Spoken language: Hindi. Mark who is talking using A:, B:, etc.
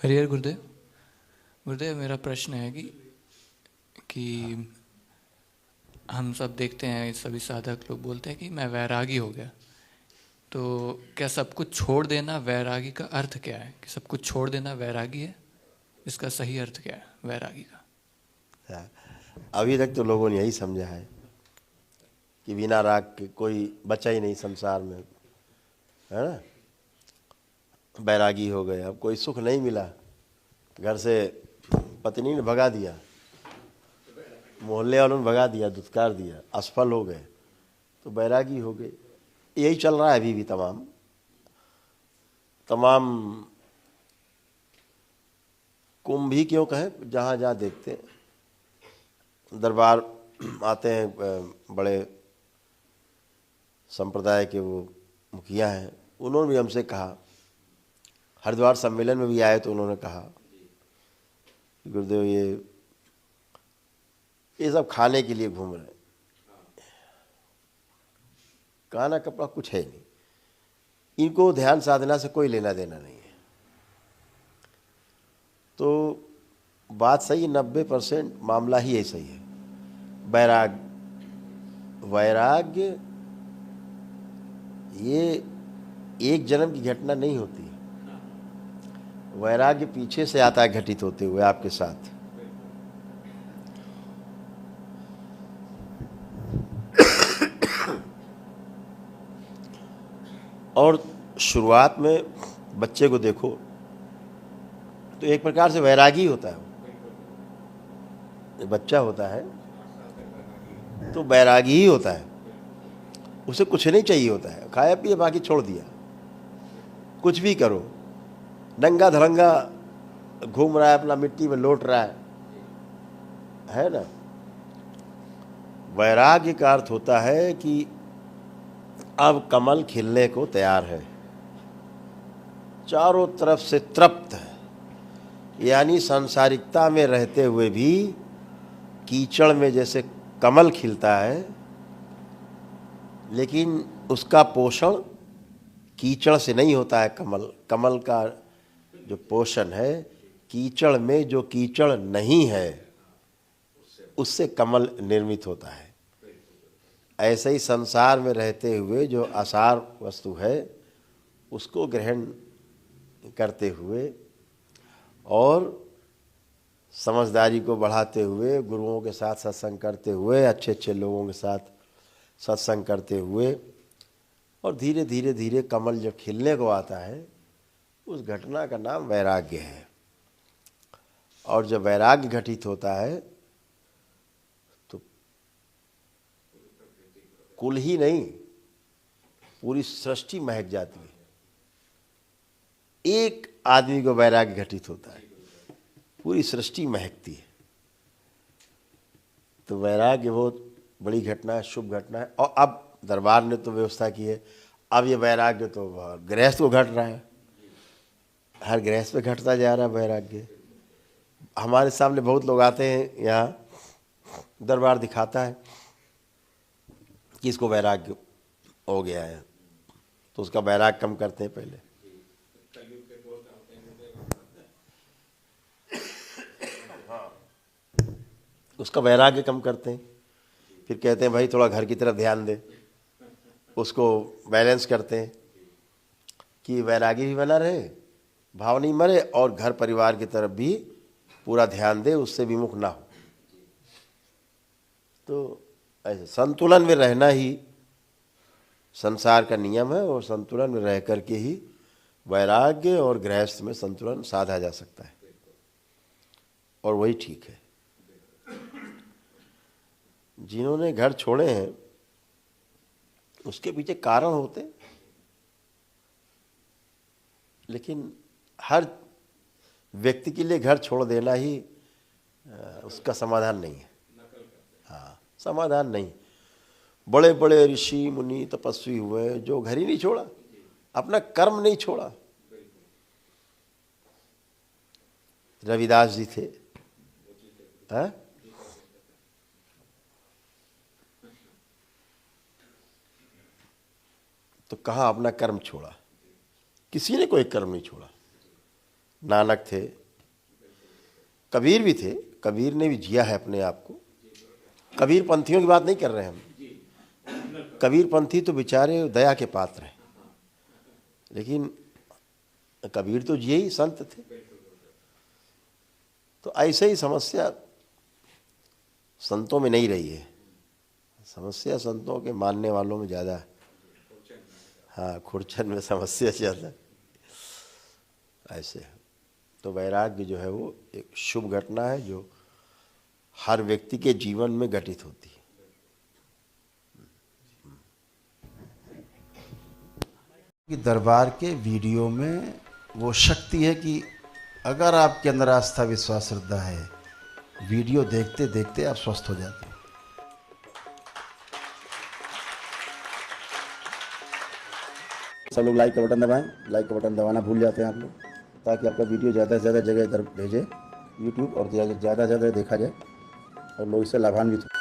A: हरिहर गुरुदेव। गुरुदेव, मेरा प्रश्न है कि हम सब देखते हैं, सभी साधक लोग बोलते हैं कि मैं वैरागी हो गया। तो क्या सब कुछ छोड़ देना वैरागी का अर्थ क्या है? कि सब कुछ छोड़ देना वैरागी है? इसका सही अर्थ क्या है वैरागी का?
B: हाँ, अभी तक तो लोगों ने यही समझा है कि बिना राग के कोई बचा ही नहीं संसार में, है ना। बैरागी हो गए, अब कोई सुख नहीं मिला, घर से पत्नी ने भगा दिया, मोहल्ले वालों ने भगा दिया, दुत्कार दिया, असफल हो गए, तो बैरागी हो गए। यही चल रहा है अभी भी। तमाम तमाम कुंभ ही क्यों कहें, जहाँ जहाँ देखते हैं दरबार आते हैं, बड़े संप्रदाय के वो मुखिया हैं, उन्होंने भी हमसे कहा, हरिद्वार सम्मेलन में भी आए तो उन्होंने कहा कि गुरुदेव ये सब खाने के लिए घूम रहे हैं, खाना कपड़ा कुछ है नहीं, इनको ध्यान साधना से कोई लेना देना नहीं है। तो बात सही, 90% मामला ही ऐसा ही है। वैराग्य ये एक जन्म की घटना नहीं होती है। वैराग्य पीछे से आता है घटित होते हुए आपके साथ। और शुरुआत में बच्चे को देखो तो एक प्रकार से वैरागी होता है। बच्चा होता है तो वैरागी ही होता है, उसे कुछ नहीं चाहिए होता है, खाया पिया बाकी छोड़ दिया, कुछ भी करो, नंगा धड़ंगा घूम रहा है, अपना मिट्टी में लौट रहा है ना। वैराग्य का अर्थ होता है कि अब कमल खिलने को तैयार है, चारों तरफ से तृप्त है, यानी सांसारिकता में रहते हुए भी कीचड़ में जैसे कमल खिलता है, लेकिन उसका पोषण कीचड़ से नहीं होता है। कमल का जो पोषण है, कीचड़ में जो कीचड़ नहीं है उससे कमल निर्मित होता है। ऐसे ही संसार में रहते हुए जो आसार वस्तु है उसको ग्रहण करते हुए और समझदारी को बढ़ाते हुए, गुरुओं के साथ सत्संग करते हुए, अच्छे अच्छे लोगों के साथ सत्संग करते हुए, और धीरे धीरे धीरे कमल जब खिलने को आता है, उस घटना का नाम वैराग्य है। और जब वैराग्य घटित होता है तो कुल ही नहीं, पूरी सृष्टि महक जाती है। एक आदमी को वैराग्य घटित होता है, पूरी सृष्टि महकती है। तो वैराग्य बहुत बड़ी घटना है, शुभ घटना है। और अब दरबार ने तो व्यवस्था की है, अब ये वैराग्य तो गृहस्थ को घट रहा है, हर गृहस्थ पे घटता जा रहा है वैराग्य। हमारे सामने बहुत लोग आते हैं, यहाँ दरबार दिखाता है कि इसको वैराग्य हो गया है, तो उसका वैराग्य कम करते हैं पहले। उसका वैराग्य कम करते हैं, फिर कहते हैं भाई थोड़ा घर की तरफ ध्यान दे, उसको बैलेंस करते हैं कि वैरागी भी बना रहे, भाव नहीं मरे, और घर परिवार की तरफ भी पूरा ध्यान दे, उससे विमुख ना हो। तो ऐसे संतुलन में रहना ही संसार का नियम है, और संतुलन में रह करके ही वैराग्य और गृहस्थ में संतुलन साधा जा सकता है, और वही ठीक है। जिन्होंने घर छोड़े हैं उसके पीछे कारण होते, लेकिन हर व्यक्ति के लिए घर छोड़ देना ही उसका समाधान नहीं है। हाँ, समाधान नहीं। बड़े बड़े ऋषि मुनि तपस्वी हुए जो घर ही नहीं छोड़ा, अपना कर्म नहीं छोड़ा। रविदास जी थे, है? तो कहाँ अपना कर्म छोड़ा? किसी ने कोई कर्म नहीं छोड़ा। नानक थे, कबीर भी थे, कबीर ने भी जिया है अपने आप को। कबीर पंथियों की बात नहीं कर रहे हैं हम, कबीर पंथी तो बेचारे दया के पात्र हैं, लेकिन कबीर तो जिए ही संत थे। तो ऐसे ही समस्या संतों में नहीं रही है, समस्या संतों के मानने वालों में ज़्यादा है। हाँ, खुरचन में समस्या ज़्यादा ऐसे है। तो वैराग्य जो है वो एक शुभ घटना है जो हर व्यक्ति के जीवन में घटित होती है।
C: कि दरबार के वीडियो में वो शक्ति है कि अगर आपके अंदर आस्था विश्वास श्रद्धा है, वीडियो देखते देखते आप स्वस्थ हो जाते हैं।
D: सब लोग लाइक का बटन दबाएं, लाइक का बटन दबाना भूल जाते हैं आप लोग, ताकि आपका वीडियो ज़्यादा से ज़्यादा जगह इधर भेजे यूट्यूब और ज़्यादा से ज़्यादा देखा जाए और लोग इससे लाभान्वित हो।